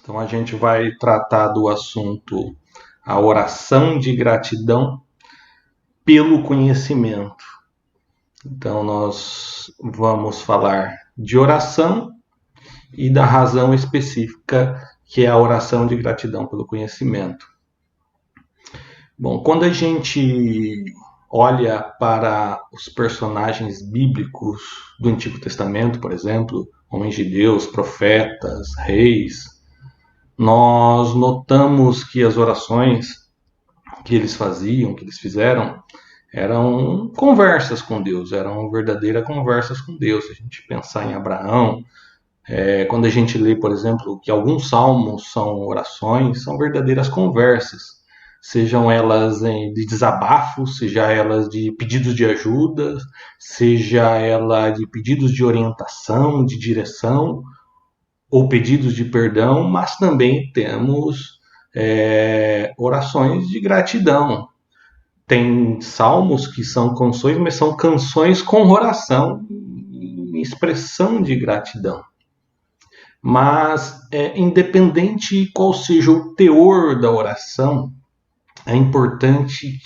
Então a gente vai tratar do assunto a oração de gratidão pelo conhecimento. Então nós vamos falar de oração e da razão específica que é a oração de gratidão pelo conhecimento. Bom, quando a gente olha para os personagens bíblicos do Antigo Testamento, por exemplo, homens de Deus, profetas, reis, nós notamos que as orações que eles faziam, que eles fizeram, eram conversas com Deus, eram verdadeiras conversas com Deus. Se a gente pensar em Abraão, quando a gente lê, por exemplo, que alguns salmos são orações, são verdadeiras conversas, sejam elas de desabafo, seja elas de pedidos de ajuda, seja ela de pedidos de orientação, de direção, ou pedidos de perdão, mas também temos orações de gratidão. Tem salmos que são canções, mas são canções com oração, expressão de gratidão. Mas, independente qual seja o teor da oração, é importante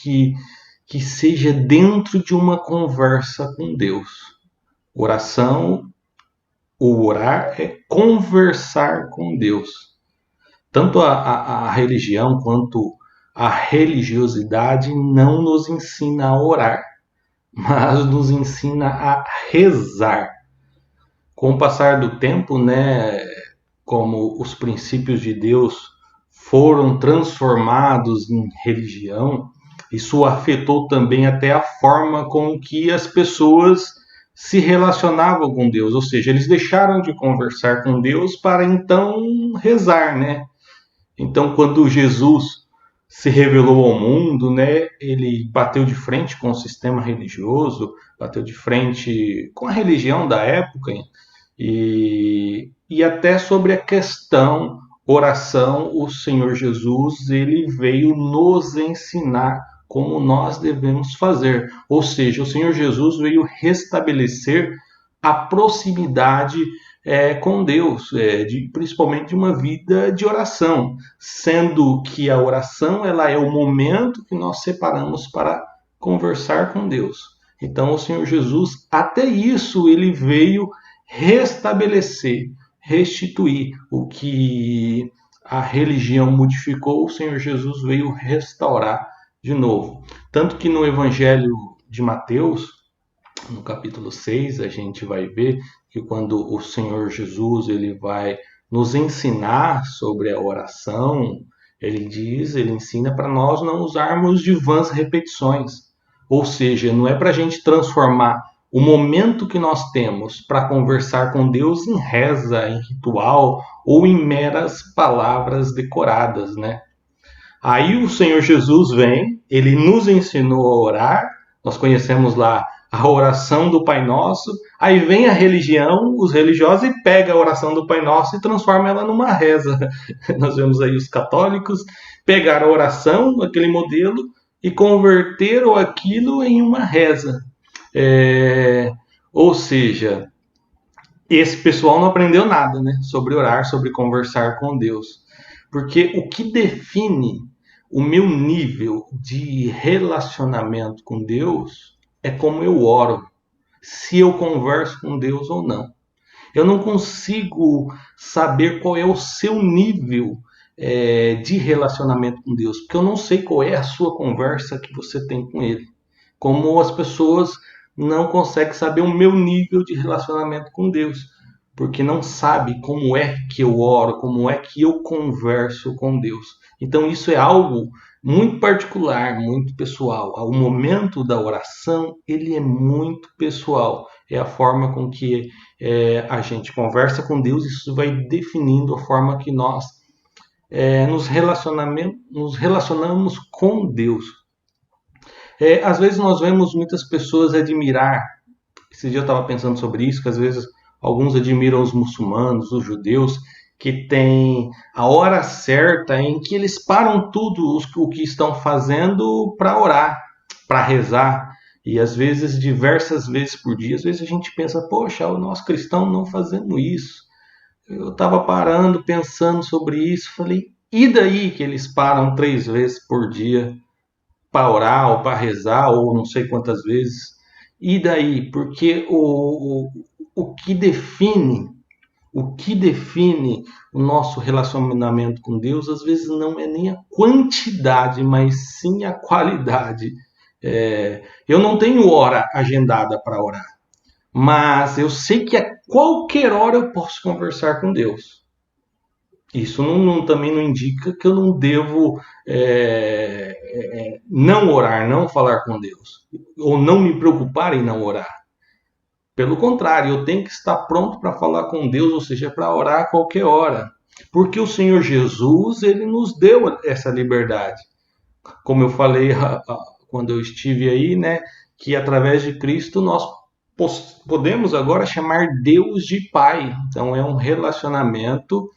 que seja dentro de uma conversa com Deus. Oração, o orar é conversar com Deus. Tanto a religião quanto a religiosidade não nos ensina a orar, mas nos ensina a rezar. Com o passar do tempo, né, como os princípios de Deus foram transformados em religião, isso afetou também até a forma com que as pessoas se relacionavam com Deus, ou seja, eles deixaram de conversar com Deus para então rezar, né? Então, quando Jesus se revelou ao mundo, né, ele bateu de frente com o sistema religioso, bateu de frente com a religião da época, e até sobre a questão oração, o Senhor Jesus ele veio nos ensinar como nós devemos fazer. Ou seja, o Senhor Jesus veio restabelecer a proximidade com Deus, principalmente de uma vida de oração, sendo que a oração ela é o momento que nós separamos para conversar com Deus. Então, o Senhor Jesus, até isso, ele veio restabelecer, restituir o que a religião modificou, o Senhor Jesus veio restaurar de novo. Tanto que no Evangelho de Mateus, no capítulo 6, a gente vai ver que quando o Senhor Jesus ele vai nos ensinar sobre a oração, ele ensina para nós não usarmos de vãs repetições. Ou seja, não é para a gente transformar o momento que nós temos para conversar com Deus em reza, em ritual ou em meras palavras decoradas, né? Aí o Senhor Jesus vem, ele nos ensinou a orar, nós conhecemos lá a oração do Pai Nosso, aí vem a religião, os religiosos, e pega a oração do Pai Nosso e transforma ela numa reza. Nós vemos aí os católicos pegaram a oração, aquele modelo, e converteram aquilo em uma reza. Ou seja, esse pessoal não aprendeu nada, né, sobre orar, sobre conversar com Deus. Porque o que define o meu nível de relacionamento com Deus é como eu oro, se eu converso com Deus ou não. Eu não consigo saber qual é o seu nível de relacionamento com Deus, porque eu não sei qual é a sua conversa que você tem com Ele. Como as pessoas não conseguem saber o meu nível de relacionamento com Deus, porque não sabe como é que eu oro, como é que eu converso com Deus. Então isso é algo muito particular, muito pessoal. O momento da oração, ele é muito pessoal. É a forma com que a gente conversa com Deus, isso vai definindo a forma que nós nos relacionamos com Deus. Às vezes nós vemos muitas pessoas admirar, esse dia eu estava pensando sobre isso, que às vezes alguns admiram os muçulmanos, os judeus, que tem a hora certa em que eles param tudo o que estão fazendo para orar, para rezar. E às vezes, diversas vezes por dia, às vezes a gente pensa, poxa, nós cristãos não fazemos isso. eu estava parando, pensando sobre isso, falei, e daí que eles param 3 vezes por dia para orar ou para rezar, ou não sei quantas vezes? E daí? Porque o que define o nosso relacionamento com Deus, às vezes não é nem a quantidade, mas sim a qualidade. Eu não tenho hora agendada para orar, mas eu sei que a qualquer hora eu posso conversar com Deus. Isso também não indica que eu não devo não orar, não falar com Deus, ou não me preocupar em não orar. Pelo contrário, eu tenho que estar pronto para falar com Deus, ou seja, para orar a qualquer hora. Porque o Senhor Jesus, ele nos deu essa liberdade. Como eu falei quando eu estive aí, né, que através de Cristo nós podemos agora chamar Deus de Pai. Então é um relacionamento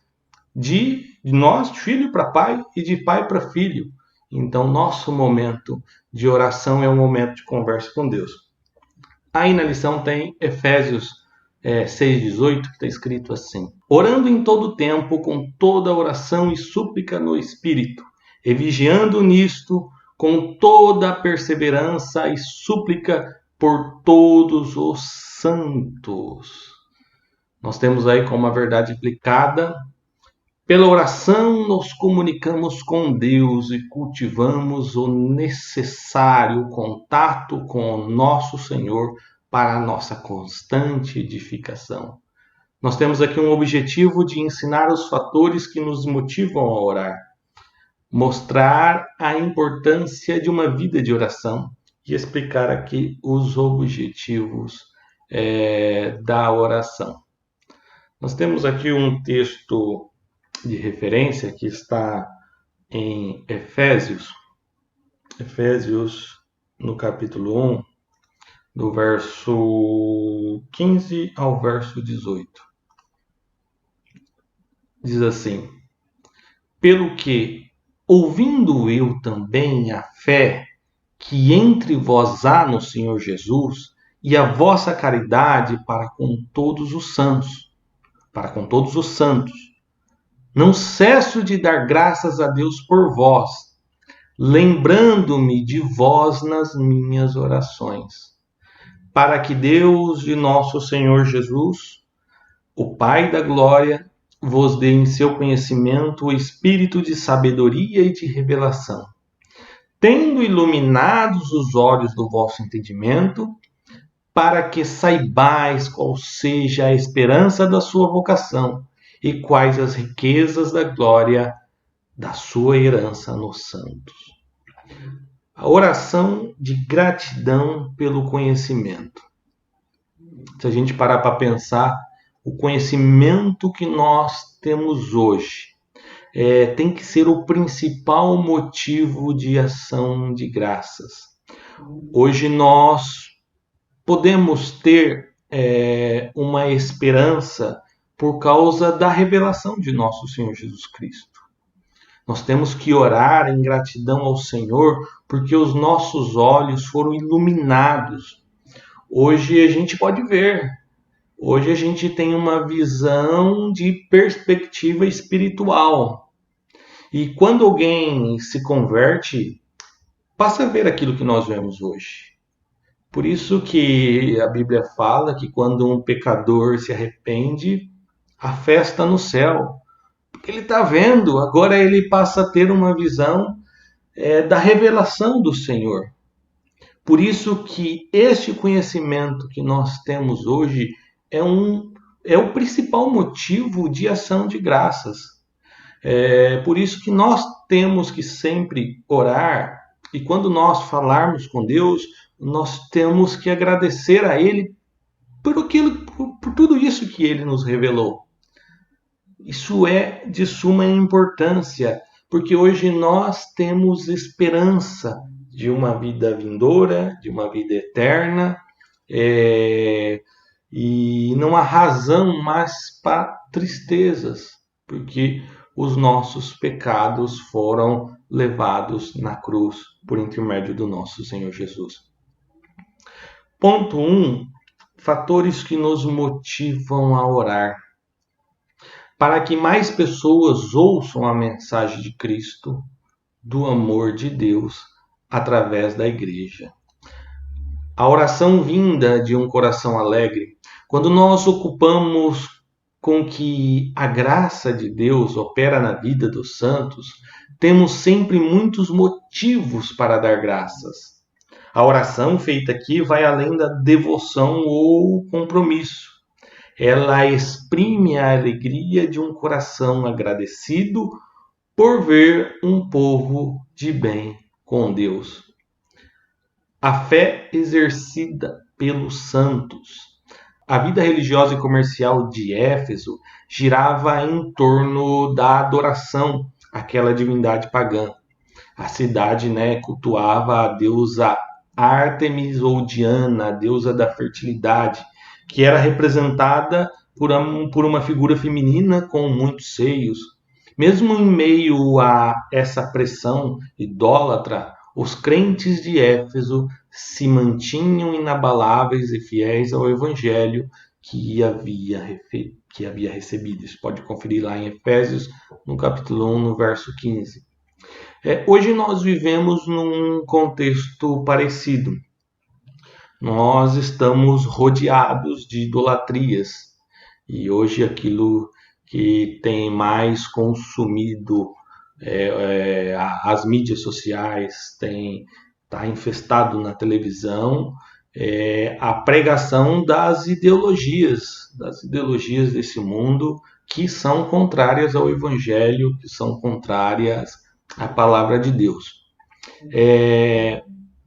de nós, de filho para pai e de pai para filho. Então nosso momento de oração é um momento de conversa com Deus. Aí na lição tem Efésios 6,18, que está escrito assim: orando em todo tempo, com toda oração e súplica no Espírito, e vigiando nisto com toda perseverança e súplica por todos os santos. Nós temos aí como a verdade aplicada: pela oração nos comunicamos com Deus e cultivamos o necessário contato com o nosso Senhor para a nossa constante edificação. Nós temos aqui um objetivo de ensinar os fatores que nos motivam a orar, mostrar a importância de uma vida de oração e explicar aqui os objetivos da oração. Nós temos aqui um texto de referência que está em Efésios no capítulo 1, do verso 15 ao verso 18. Diz assim: pelo que, ouvindo eu também a fé que entre vós há no Senhor Jesus, e a vossa caridade para com todos os santos, não cesso de dar graças a Deus por vós, lembrando-me de vós nas minhas orações, para que Deus de nosso Senhor Jesus, o Pai da glória, vos dê em seu conhecimento o espírito de sabedoria e de revelação, tendo iluminados os olhos do vosso entendimento, para que saibais qual seja a esperança da sua vocação e quais as riquezas da glória da sua herança nos santos. A oração de gratidão pelo conhecimento. Se a gente parar para pensar, o conhecimento que nós temos hoje tem que ser o principal motivo de ação de graças. Hoje nós podemos ter uma esperança por causa da revelação de nosso Senhor Jesus Cristo. Nós temos que orar em gratidão ao Senhor porque os nossos olhos foram iluminados. Hoje a gente pode ver. Hoje a gente tem uma visão de perspectiva espiritual. E quando alguém se converte, passa a ver aquilo que nós vemos hoje. Por isso que a Bíblia fala que quando um pecador se arrepende, há festa no céu. Porque ele está vendo, agora ele passa a ter uma visão da revelação do Senhor. Por isso que este conhecimento que nós temos hoje é o principal motivo de ação de graças. Por isso que nós temos que sempre orar, e quando nós falarmos com Deus, nós temos que agradecer a Ele por tudo isso que Ele nos revelou. Isso é de suma importância, porque hoje nós temos esperança de uma vida vindoura, de uma vida eterna, e não há razão mais para tristezas, porque os nossos pecados foram levados na cruz por intermédio do nosso Senhor Jesus. Ponto 1. Fatores que nos motivam a orar. para que mais pessoas ouçam a mensagem de Cristo, do amor de Deus, através da igreja. A oração vinda de um coração alegre, quando nós ocupamos com que a graça de Deus opera na vida dos santos, temos sempre muitos motivos para dar graças. A oração feita aqui vai além da devoção ou compromisso. Ela exprime a alegria de um coração agradecido por ver um povo de bem com Deus. A fé exercida pelos santos. A vida religiosa e comercial de Éfeso girava em torno da adoração àquela divindade pagã. A cidade, cultuava a deusa Ártemis ou Diana, a deusa da fertilidade, que era representada por uma figura feminina com muitos seios. Mesmo em meio a essa pressão idólatra, os crentes de Éfeso se mantinham inabaláveis e fiéis ao evangelho que havia recebido. Isso pode conferir lá em Efésios, no capítulo 1, no verso 15. Hoje nós vivemos num contexto parecido. Nós estamos rodeados de idolatrias. E hoje aquilo que tem mais consumido as mídias sociais, está infestado na televisão, a pregação das ideologias desse mundo que são contrárias ao Evangelho, que são contrárias à palavra de Deus.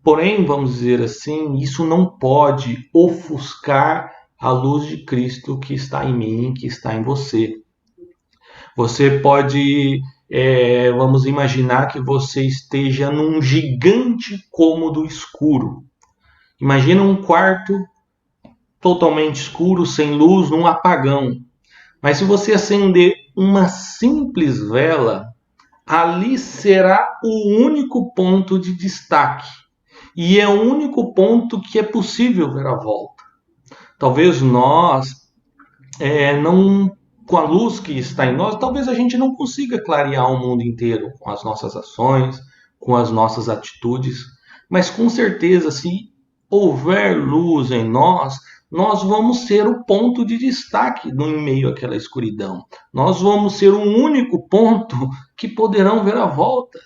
Porém, vamos dizer assim, isso não pode ofuscar a luz de Cristo que está em mim, que está em você. Você pode, vamos imaginar que você esteja num gigante cômodo escuro. Imagina um quarto totalmente escuro, sem luz, num apagão. Mas se você acender uma simples vela, ali será o único ponto de destaque. E é o único ponto que é possível ver à volta. Talvez nós, não, com a luz que está em nós, talvez a gente não consiga clarear o mundo inteiro com as nossas ações, com as nossas atitudes. Mas com certeza, se houver luz em nós vamos ser o ponto de destaque em meio àquela escuridão. Nós vamos ser o único ponto que poderão ver à volta.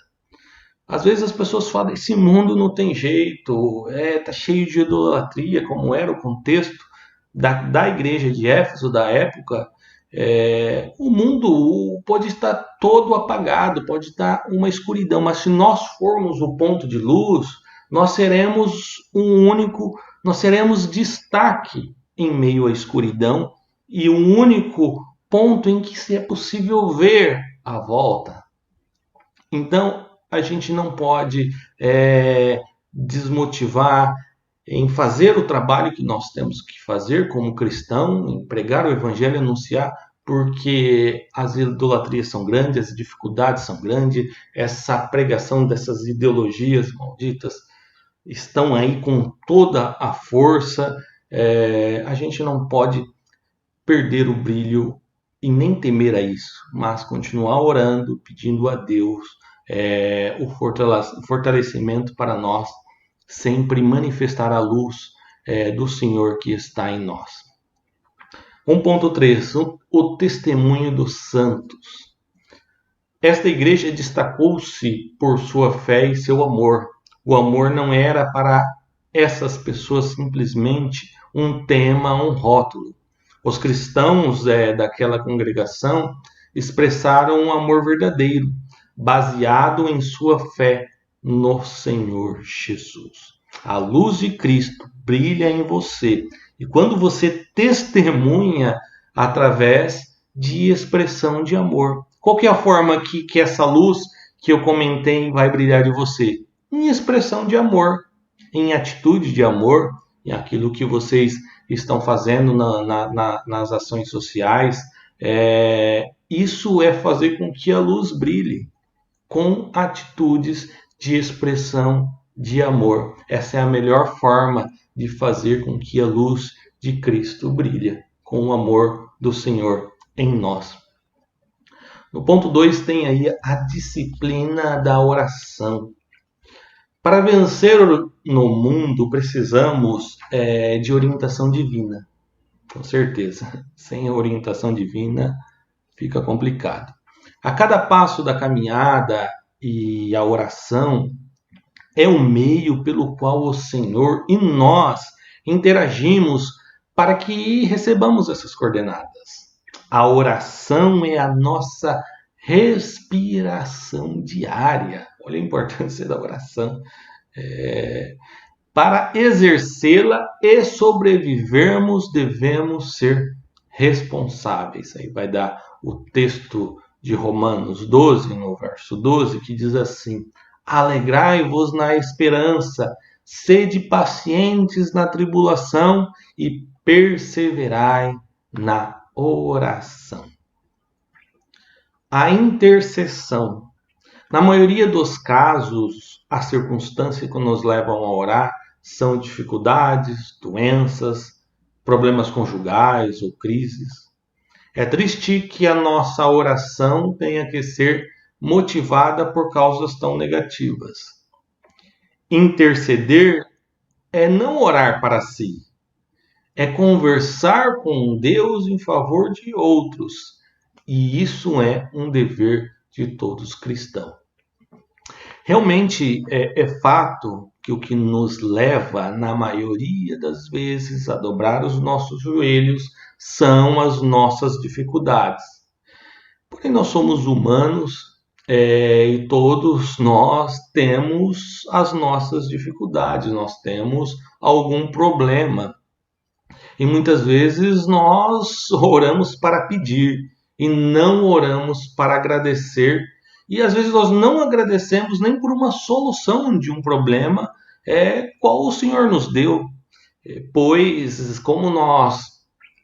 Às vezes as pessoas falam, esse mundo não tem jeito, tá cheio de idolatria, como era o contexto da igreja de Éfeso, da época. O mundo pode estar todo apagado, pode estar uma escuridão, mas se nós formos o ponto de luz, nós seremos nós seremos destaque em meio à escuridão e o único ponto em que se é possível ver a volta. Então, a gente não pode desmotivar em fazer o trabalho que nós temos que fazer como cristão, em pregar o evangelho, anunciar, porque as idolatrias são grandes, as dificuldades são grandes, essa pregação dessas ideologias malditas estão aí com toda a força. A gente não pode perder o brilho e nem temer a isso, mas continuar orando, pedindo a Deus o fortalecimento para nós sempre manifestar a luz do Senhor que está em nós. 1.3. O testemunho dos santos. Esta igreja destacou-se por sua fé e seu amor. O amor não era para essas pessoas simplesmente um tema, um rótulo. Os cristãos daquela congregação expressaram um amor verdadeiro, baseado em sua fé no Senhor Jesus. A luz de Cristo brilha em você. E quando você testemunha através de expressão de amor. Qual que é a forma que essa luz que eu comentei vai brilhar de você? Em expressão de amor, em atitude de amor, em aquilo que vocês estão fazendo nas ações sociais. Isso é fazer com que a luz brilhe, com atitudes de expressão de amor. Essa é a melhor forma de fazer com que a luz de Cristo brilhe, com o amor do Senhor em nós. No ponto 2 tem aí a disciplina da oração. Para vencer no mundo, precisamos de orientação divina, com certeza. Sem orientação divina, fica complicado. A cada passo da caminhada e a oração é o meio pelo qual o Senhor e nós interagimos para que recebamos essas coordenadas. A oração é a nossa respiração diária. Olha a importância da oração. Para exercê-la e sobrevivermos, devemos ser responsáveis. Aí vai dar o texto de Romanos 12, no verso 12, que diz assim: alegrai-vos na esperança, sede pacientes na tribulação e perseverai na oração. A intercessão. Na maioria dos casos, as circunstâncias que nos levam a orar são dificuldades, doenças, problemas conjugais ou crises. É triste que a nossa oração tenha que ser motivada por causas tão negativas. Interceder é não orar para si, é conversar com Deus em favor de outros. E isso é um dever de todos cristãos. Realmente é fato que o que nos leva, na maioria das vezes, a dobrar os nossos joelhos são as nossas dificuldades. Porém, nós somos humanos e todos nós temos as nossas dificuldades, nós temos algum problema. E muitas vezes nós oramos para pedir e não oramos para agradecer. E às vezes nós não agradecemos nem por uma solução de um problema qual o Senhor nos deu. Pois, como nós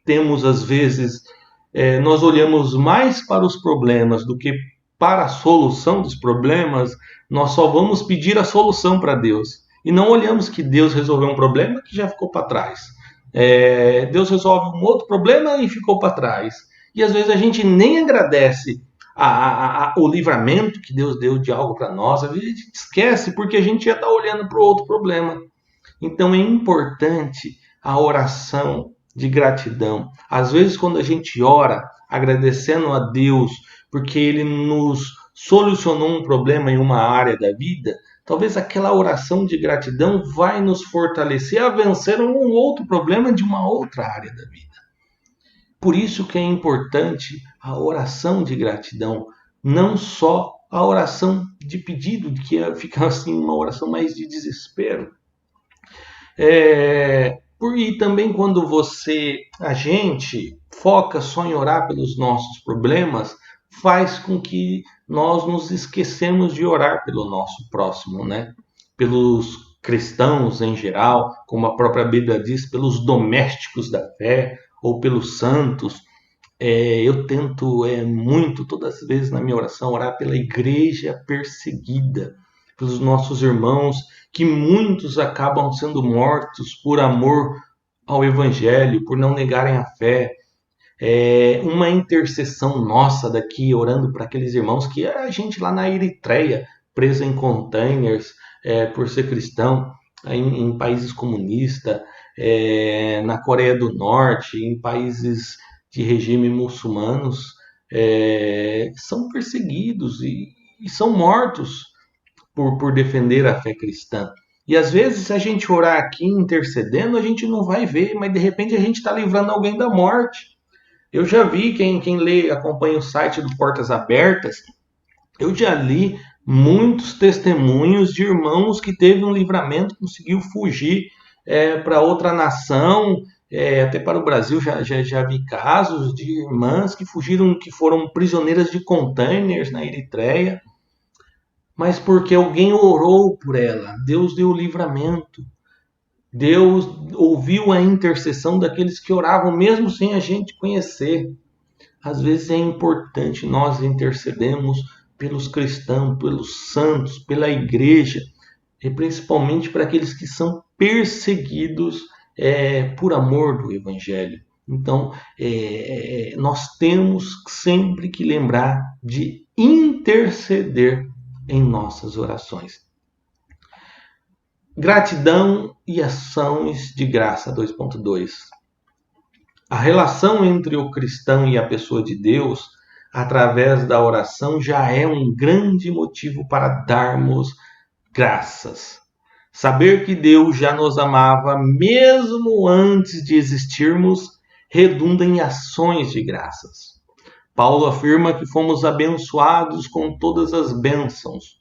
temos às vezes, nós olhamos mais para os problemas do que para a solução dos problemas, nós só vamos pedir a solução para Deus. E não olhamos que Deus resolveu um problema que já ficou para trás. Deus resolve um outro problema e ficou para trás. E às vezes a gente nem agradece o livramento que Deus deu de algo para nós. Às vezes a gente esquece porque a gente já está olhando para o outro problema. Então é importante a oração de gratidão. Às vezes quando a gente ora agradecendo a Deus porque Ele nos solucionou um problema em uma área da vida, talvez aquela oração de gratidão vai nos fortalecer a vencer um outro problema de uma outra área da vida. Por isso que é importante a oração de gratidão, não só a oração de pedido, que fica assim uma oração mais de desespero. E também quando a gente foca só em orar pelos nossos problemas, faz com que nós nos esquecemos de orar pelo nosso próximo, né? Pelos cristãos em geral, como a própria Bíblia diz, pelos domésticos da fé ou pelos santos. Eu tento muito, todas as vezes na minha oração, orar pela igreja perseguida, pelos nossos irmãos, que muitos acabam sendo mortos por amor ao Evangelho, por não negarem a fé. Uma intercessão nossa daqui, orando para aqueles irmãos que a gente lá na Eritreia, preso em containers, por ser cristão, em países comunistas, na Coreia do Norte, em países de regime muçulmanos, são perseguidos e são mortos por defender a fé cristã. E às vezes, se a gente orar aqui intercedendo, a gente não vai ver, mas de repente a gente está livrando alguém da morte. Eu já vi, quem lê, acompanha o site do Portas Abertas, eu já li muitos testemunhos de irmãos que teve um livramento, conseguiu fugir para outra nação, até para o Brasil já vi casos de irmãs que fugiram, que foram prisioneiras de containers na Eritreia, mas porque alguém orou por ela, Deus deu o livramento. Deus ouviu a intercessão daqueles que oravam, mesmo sem a gente conhecer. Às vezes é importante nós intercedermos pelos cristãos, pelos santos, pela igreja, e principalmente para aqueles que são perseguidos por amor do Evangelho. Então, nós temos sempre que lembrar de interceder em nossas orações. Gratidão e ações de graça 2.2. A relação entre o cristão e a pessoa de Deus, através da oração, já é um grande motivo para darmos graças. Saber que Deus já nos amava mesmo antes de existirmos redunda em ações de graças. Paulo afirma que fomos abençoados com todas as bênçãos.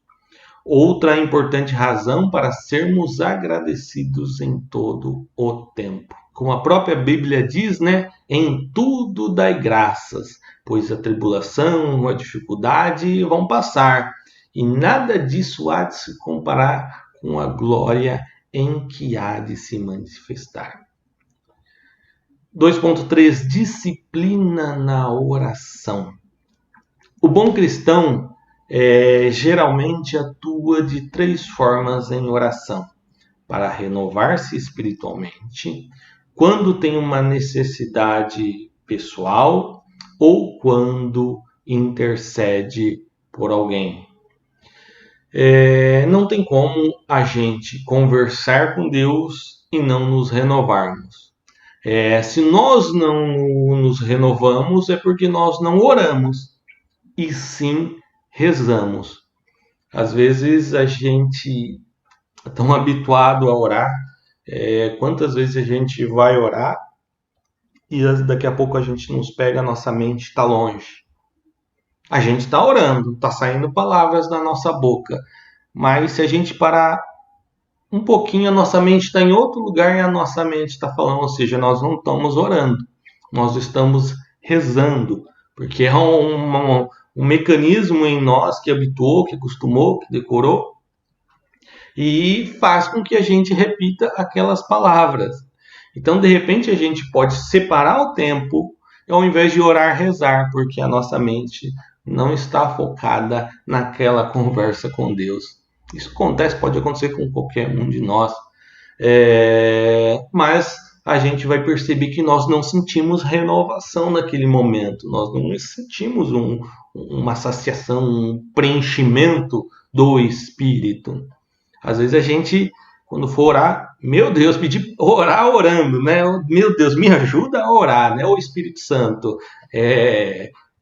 Outra importante razão para sermos agradecidos em todo o tempo. Como a própria Bíblia diz, né? Em tudo dai graças, pois a tribulação, a dificuldade vão passar, e nada disso há de se comparar com a glória em que há de se manifestar. 2.3. Disciplina na oração. O bom cristão geralmente atua de 3 formas em oração: para renovar-se espiritualmente, quando tem uma necessidade pessoal ou quando intercede por alguém. Não tem como a gente conversar com Deus e não nos renovarmos. Se nós não nos renovamos, é porque nós não oramos, e sim rezamos. Às vezes a gente é tão habituado a orar, quantas vezes a gente vai orar e daqui a pouco a gente nos pega, a nossa mente está longe. A gente está orando, está saindo palavras da nossa boca, mas se a gente parar um pouquinho, a nossa mente está em outro lugar e a nossa mente está falando, ou seja, nós não estamos orando, nós estamos rezando, porque é um mecanismo em nós que habituou, que acostumou, que decorou, e faz com que a gente repita aquelas palavras. Então, de repente, a gente pode separar o tempo, ao invés de orar, rezar, porque a nossa mente não está focada naquela conversa com Deus. Isso pode acontecer com qualquer um de nós, mas a gente vai perceber que nós não sentimos renovação naquele momento, nós não sentimos uma saciação, um preenchimento do Espírito. Às vezes a gente, quando for orar, meu Deus, pedir orar orando, né? Meu Deus, me ajuda a orar, né? O Espírito Santo,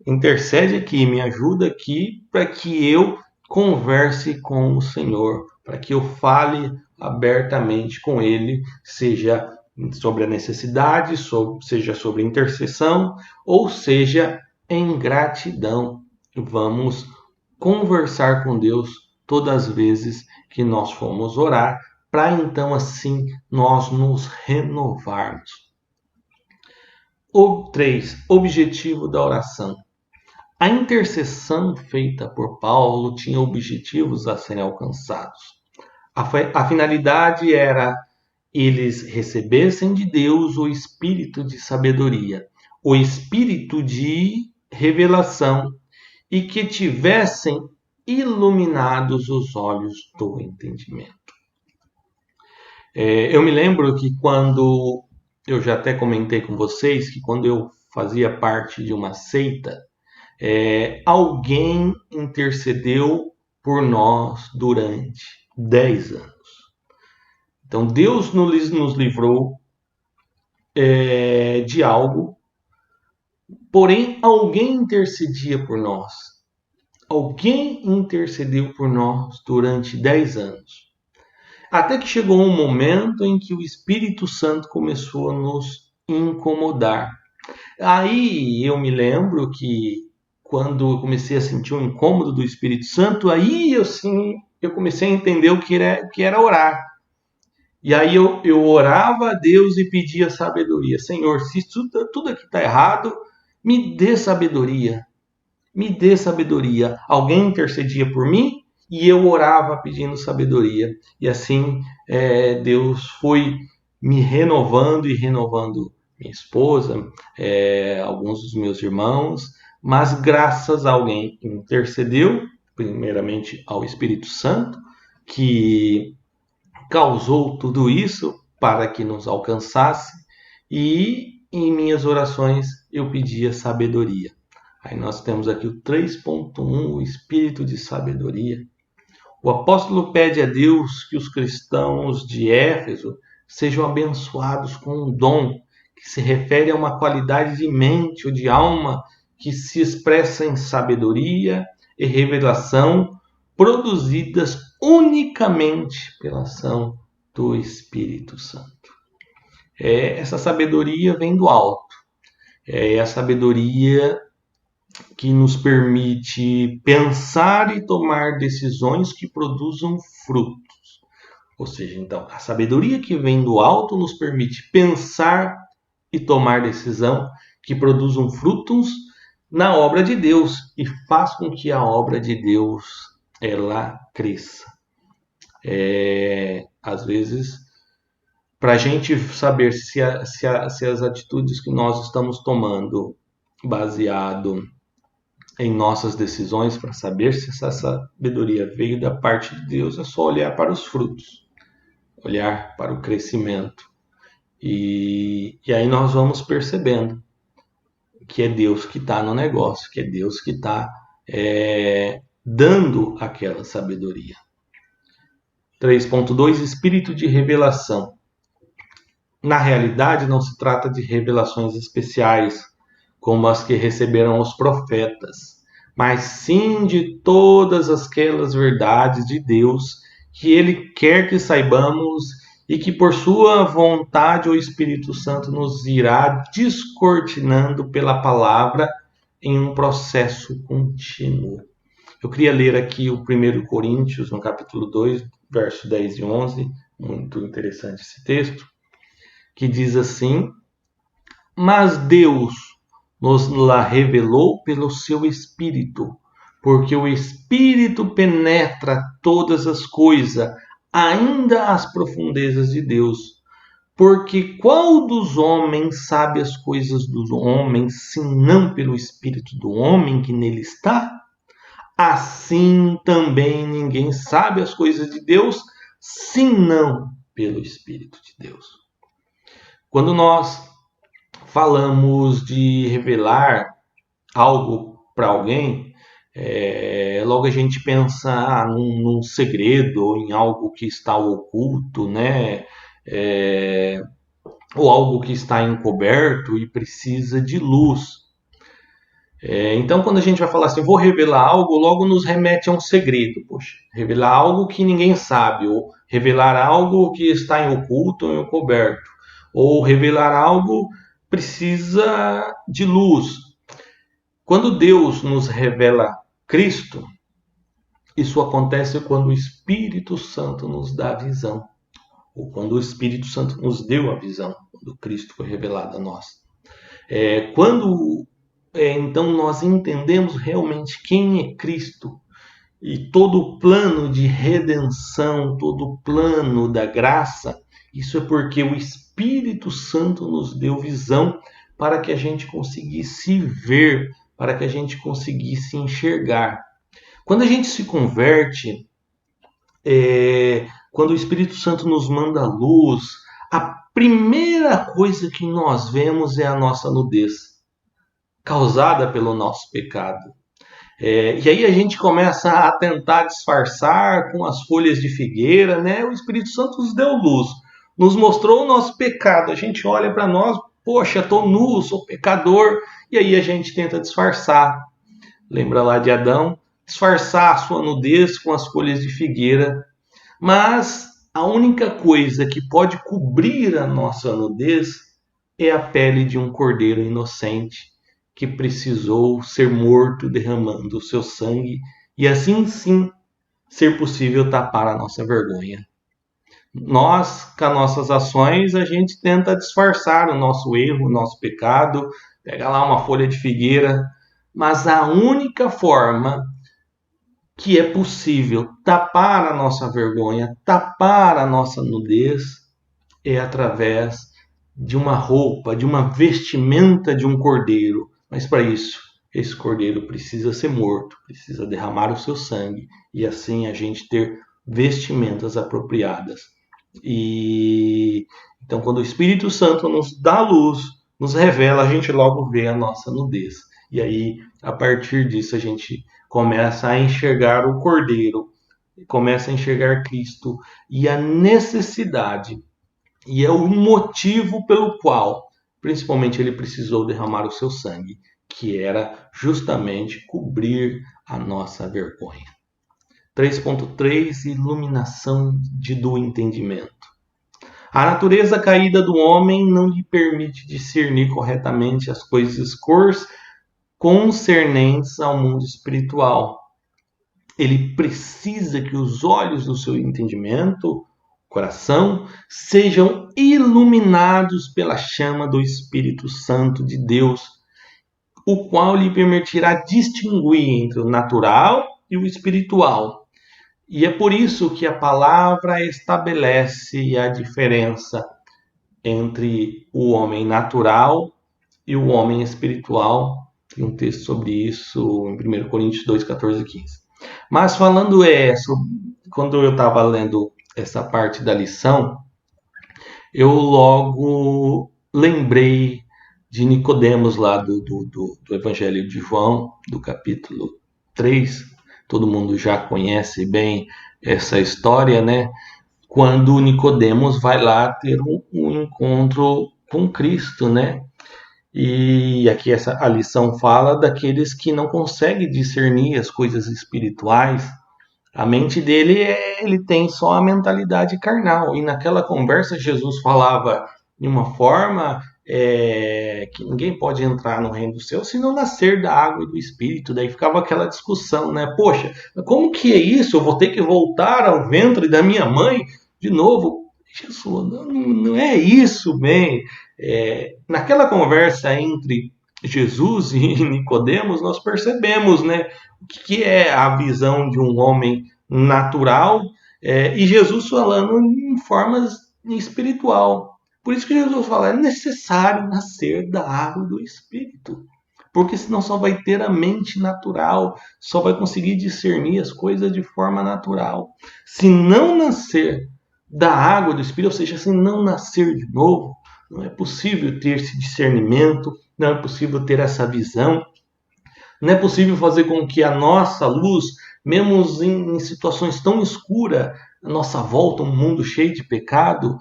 intercede aqui, me ajuda aqui para que eu converse com o Senhor, para que eu fale abertamente com Ele, seja sobre a necessidade, seja sobre intercessão, ou seja em gratidão. Vamos conversar com Deus todas as vezes que nós formos orar, para então assim nós nos renovarmos. 3. Objetivo da oração. A intercessão feita por Paulo tinha objetivos a serem alcançados. A finalidade era eles recebessem de Deus o espírito de sabedoria, o espírito de revelação, e que tivessem iluminados os olhos do entendimento. Eu me lembro que quando, eu já até comentei com vocês, que quando eu fazia parte de uma seita, alguém intercedeu por nós durante 10 anos. Então Deus nos livrou de algo, porém alguém intercedia por nós. Alguém intercedeu por nós durante 10 anos. Até que chegou um momento em que o Espírito Santo começou a nos incomodar. Aí eu me lembro que quando eu comecei a sentir o incômodo do Espírito Santo, aí eu comecei a entender o que era orar. E aí eu orava a Deus e pedia sabedoria. Senhor, se tudo aqui está errado, me dê sabedoria. Me dê sabedoria. Alguém intercedia por mim e eu orava pedindo sabedoria. E assim Deus foi me renovando e renovando minha esposa, alguns dos meus irmãos, mas graças a alguém que intercedeu, primeiramente ao Espírito Santo, que causou tudo isso para que nos alcançasse, e em minhas orações eu pedia sabedoria. Aí nós temos aqui o 3.1, o espírito de sabedoria. O apóstolo pede a Deus que os cristãos de Éfeso sejam abençoados com um dom que se refere a uma qualidade de mente ou de alma que se expressa em sabedoria e revelação, produzidas unicamente pela ação do Espírito Santo. Essa sabedoria vem do alto. É a sabedoria que nos permite pensar e tomar decisões que produzam frutos. Ou seja, então, a sabedoria que vem do alto nos permite pensar e tomar decisão que produzam frutos na obra de Deus e faz com que a obra de Deus ela cresça. Às vezes, para a gente saber se as atitudes que nós estamos tomando baseado em nossas decisões, para saber se essa sabedoria veio da parte de Deus, é só olhar para os frutos, olhar para o crescimento. E aí nós vamos percebendo que é Deus que está no negócio, que é Deus que está dando aquela sabedoria. 3.2, espírito de revelação. Na realidade, não se trata de revelações especiais, como as que receberam os profetas, mas sim de todas aquelas verdades de Deus que Ele quer que saibamos e que por sua vontade o Espírito Santo nos irá descortinando pela palavra em um processo contínuo. Eu queria ler aqui o 1 Coríntios, no capítulo 2, verso 10 e 11, muito interessante esse texto, que diz assim: mas Deus nos la revelou pelo seu Espírito, porque o Espírito penetra todas as coisas, ainda as profundezas de Deus. Porque qual dos homens sabe as coisas dos homens, senão pelo Espírito do homem que nele está? Assim também ninguém sabe as coisas de Deus, senão pelo Espírito de Deus. Quando nós falamos de revelar algo para alguém, logo a gente pensa num segredo, ou em algo que está oculto, né? Ou algo que está encoberto e precisa de luz. Então, quando a gente vai falar assim, vou revelar algo, logo nos remete a um segredo. Poxa, revelar algo que ninguém sabe, ou revelar algo que está em oculto ou encoberto, ou revelar algo precisa de luz. Quando Deus nos revela Cristo, isso acontece quando o Espírito Santo nos dá a visão, ou quando o Espírito Santo nos deu a visão, quando Cristo foi revelado a nós. Então nós entendemos realmente quem é Cristo e todo o plano de redenção, todo o plano da graça, isso é porque o Espírito Santo nos deu visão para que a gente conseguisse ver, para que a gente conseguisse enxergar. Quando a gente se converte, quando o Espírito Santo nos manda a luz, a primeira coisa que nós vemos é a nossa nudez, causada pelo nosso pecado. E aí a gente começa a tentar disfarçar com as folhas de figueira, né? O Espírito Santo nos deu luz, nos mostrou o nosso pecado. A gente olha para nós, poxa, estou nu, sou pecador, e aí a gente tenta disfarçar. Lembra lá de Adão? Disfarçar a sua nudez com as folhas de figueira. Mas a única coisa que pode cobrir a nossa nudez é a pele de um cordeiro inocente, que precisou ser morto derramando o seu sangue e assim sim ser possível tapar a nossa vergonha. Nós, com as nossas ações, a gente tenta disfarçar o nosso erro, o nosso pecado, pega lá uma folha de figueira, mas a única forma que é possível tapar a nossa vergonha, tapar a nossa nudez, é através de uma roupa, de uma vestimenta de um cordeiro. Mas para isso, esse cordeiro precisa ser morto, precisa derramar o seu sangue e assim a gente ter vestimentas apropriadas. E então, quando o Espírito Santo nos dá luz, nos revela, a gente logo vê a nossa nudez. E aí, a partir disso, a gente começa a enxergar o Cordeiro, começa a enxergar Cristo e a necessidade, e é o motivo pelo qual, principalmente, ele precisou derramar o seu sangue, que era justamente cobrir a nossa vergonha. 3.3 Iluminação do entendimento. A natureza caída do homem não lhe permite discernir corretamente as coisas concernentes ao mundo espiritual. Ele precisa que os olhos do seu entendimento, coração, sejam iluminados pela chama do Espírito Santo de Deus, o qual lhe permitirá distinguir entre o natural e o espiritual. E é por isso que a palavra estabelece a diferença entre o homem natural e o homem espiritual. Tem um texto sobre isso em 1 Coríntios 2, 14 e 15. Mas falando quando eu estava lendo essa parte da lição, eu logo lembrei de Nicodemos lá do Evangelho de João, do capítulo 3. Todo mundo já conhece bem essa história, né? Quando Nicodemos vai lá ter um encontro com Cristo, né? E aqui a lição fala daqueles que não conseguem discernir as coisas espirituais. A mente dele, ele tem só a mentalidade carnal. E naquela conversa Jesus falava de uma forma que ninguém pode entrar no reino do céu se não nascer da água e do Espírito. Daí ficava aquela discussão, né? Poxa, como que é isso? Eu vou ter que voltar ao ventre da minha mãe de novo? Jesus, não é isso, bem. Naquela conversa entre Jesus e Nicodemos, nós percebemos, né, o que é a visão de um homem natural, e Jesus falando em formas espiritual. Por isso que Jesus fala, é necessário nascer da água e do Espírito. Porque senão só vai ter a mente natural, só vai conseguir discernir as coisas de forma natural. Se não nascer da água do Espírito, ou seja, se não nascer de novo, não é possível ter esse discernimento, não é possível ter essa visão, não é possível fazer com que a nossa luz, mesmo em situações tão escuras, a nossa volta, um mundo cheio de pecado,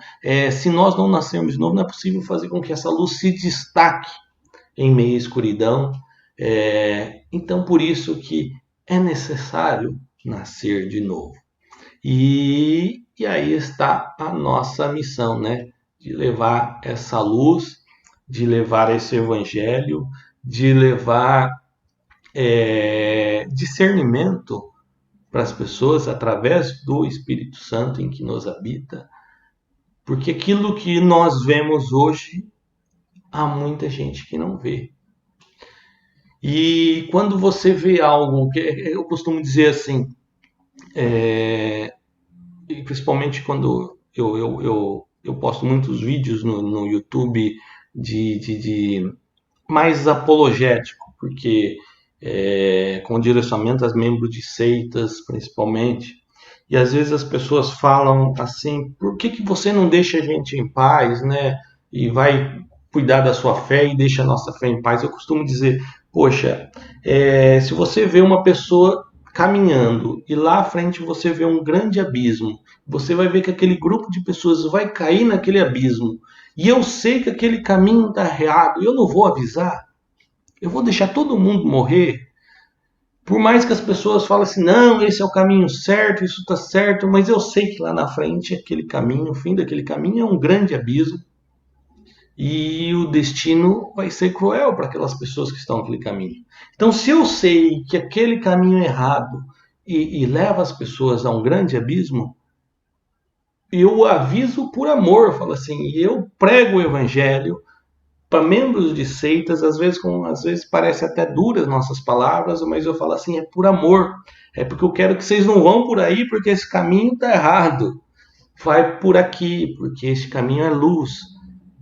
se nós não nascermos de novo, não é possível fazer com que essa luz se destaque em meio à escuridão. Então, por isso que é necessário nascer de novo. E aí está a nossa missão, né? De levar essa luz, de levar esse evangelho, de levar discernimento para as pessoas através do Espírito Santo em que nos habita. Porque aquilo que nós vemos hoje, há muita gente que não vê. E quando você vê algo, que eu costumo dizer assim, e principalmente quando eu posto muitos vídeos no YouTube de mais apologético, porque com direcionamento a membros de seitas, principalmente, e às vezes as pessoas falam assim, por que você não deixa a gente em paz, né? E vai cuidar da sua fé e deixa a nossa fé em paz. Eu costumo dizer, poxa, se você vê uma pessoa caminhando e lá à frente você vê um grande abismo, você vai ver que aquele grupo de pessoas vai cair naquele abismo, e eu sei que aquele caminho está errado, eu não vou avisar, eu vou deixar todo mundo morrer. Por mais que as pessoas falem assim, não, esse é o caminho certo, isso está certo, mas eu sei que lá na frente aquele caminho, o fim daquele caminho é um grande abismo, e o destino vai ser cruel para aquelas pessoas que estão naquele caminho. Então, se eu sei que aquele caminho é errado e leva as pessoas a um grande abismo, eu aviso por amor, eu falo assim, e eu prego o evangelho para membros de seitas, às vezes parece até duras nossas palavras, mas eu falo assim, é por amor, é porque eu quero que vocês não vão por aí, porque esse caminho está errado. Vai por aqui, porque esse caminho é luz.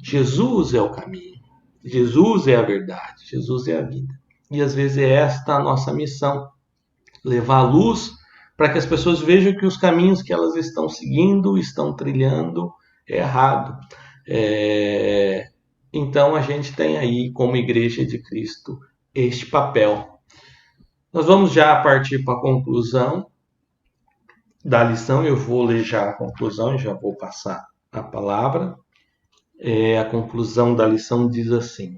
Jesus é o caminho, Jesus é a verdade, Jesus é a vida. E às vezes é esta a nossa missão, levar a luz para que as pessoas vejam que os caminhos que elas estão seguindo, estão trilhando, é errado. Então a gente tem aí, como Igreja de Cristo, este papel. Nós vamos já partir para a conclusão da lição. Eu vou ler já a conclusão e já vou passar a palavra. A conclusão da lição diz assim: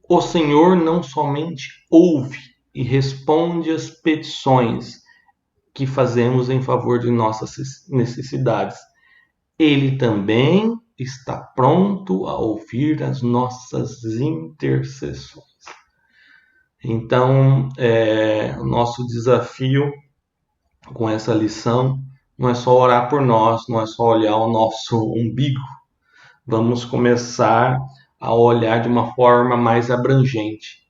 o Senhor não somente ouve e responde às petições que fazemos em favor de nossas necessidades, Ele também está pronto a ouvir as nossas intercessões. Então, o nosso desafio com essa lição não é só orar por nós, não é só olhar o nosso umbigo. Vamos começar a olhar de uma forma mais abrangente.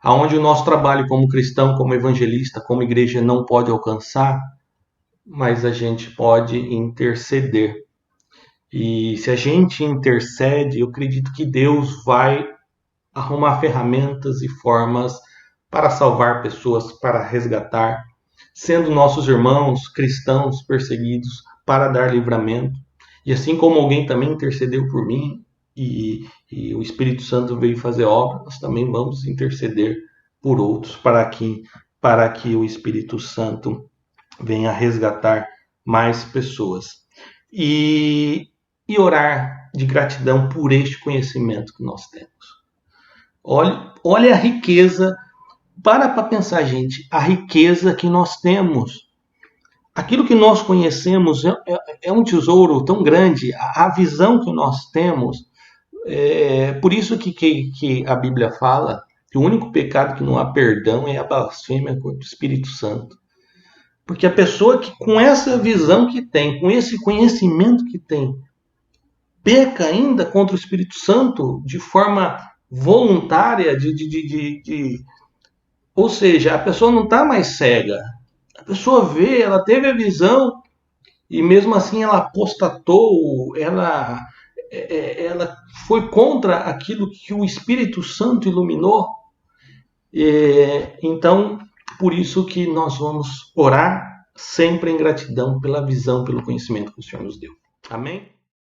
Aonde o nosso trabalho como cristão, como evangelista, como igreja não pode alcançar, mas a gente pode interceder. E se a gente intercede, eu acredito que Deus vai arrumar ferramentas e formas para salvar pessoas, para resgatar, sendo nossos irmãos cristãos perseguidos, para dar livramento. E assim como alguém também intercedeu por mim e o Espírito Santo veio fazer obra, nós também vamos interceder por outros para que o Espírito Santo venha resgatar mais pessoas. E orar de gratidão por este conhecimento que nós temos. Olha a riqueza, para pensar, gente, a riqueza que nós temos. Aquilo que nós conhecemos é um tesouro tão grande, a visão que nós temos. Por isso que a Bíblia fala que o único pecado que não há perdão é a blasfêmia contra o Espírito Santo. Porque a pessoa que com essa visão que tem, com esse conhecimento que tem, peca ainda contra o Espírito Santo de forma voluntária, ou seja, a pessoa não está mais cega. A pessoa vê, ela teve a visão e mesmo assim ela apostatou, ela foi contra aquilo que o Espírito Santo iluminou. Então, por isso que nós vamos orar sempre em gratidão pela visão, pelo conhecimento que o Senhor nos deu. Amém?